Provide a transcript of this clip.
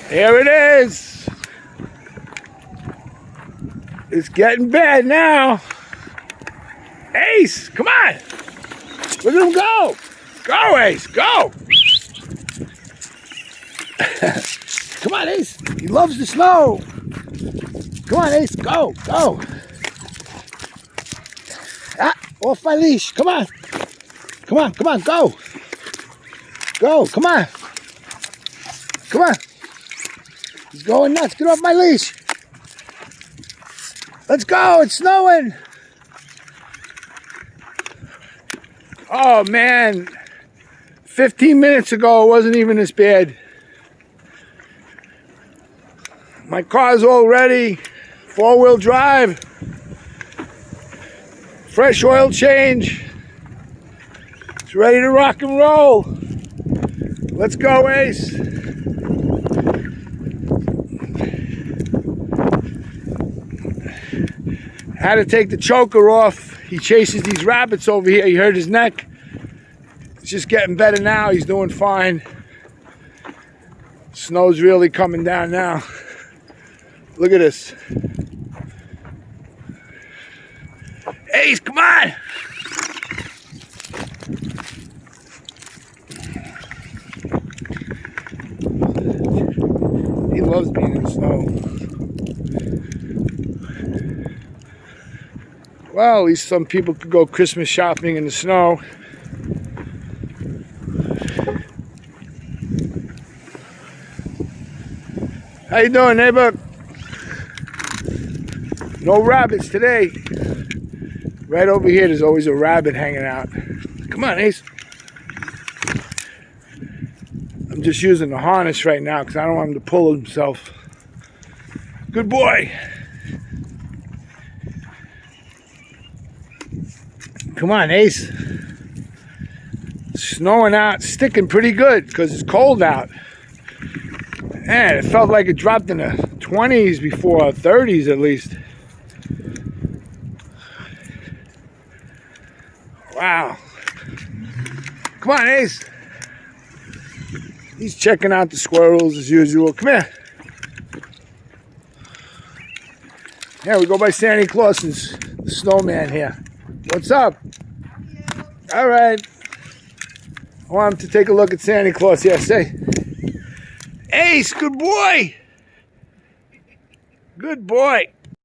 Here it is. It's getting bad now. Ace, come on. Look at him go. Go, Ace, go. Come on, Ace. He loves the snow. Come on, Ace, go, go. Ah, off my leash. Come on. Come on, come on, go. Go, come on. Come on. He's going nuts. Get off my leash. Let's go. It's snowing. Oh, man. 15 minutes ago, it wasn't even this bad. My car's all ready. 4-wheel drive. Fresh oil change. It's ready to rock and roll. Let's go, Ace. Had to take the choker off. He chases these rabbits over here. He hurt his neck. It's just getting better now. He's doing fine. Snow's really coming down now. Look at this. Ace, come on! He loves being in the snow. Well, at least some people could go Christmas shopping in the snow. How you doing, neighbor? No rabbits today. Right over here, there's always a rabbit hanging out. Come on, Ace. I'm just using the harness right now because I don't want him to pull himself. Good boy. Come on, Ace. Snowing out, sticking pretty good because it's cold out. Man, it felt like it dropped in the 20s before, 30s at least. Wow. Come on, Ace. He's checking out the squirrels as usual. Come here. Yeah, we go by Santa Claus's the snowman here. What's up? All right. I want him to take a look at Santa Claus. Yeah, say. Ace, good boy. Good boy.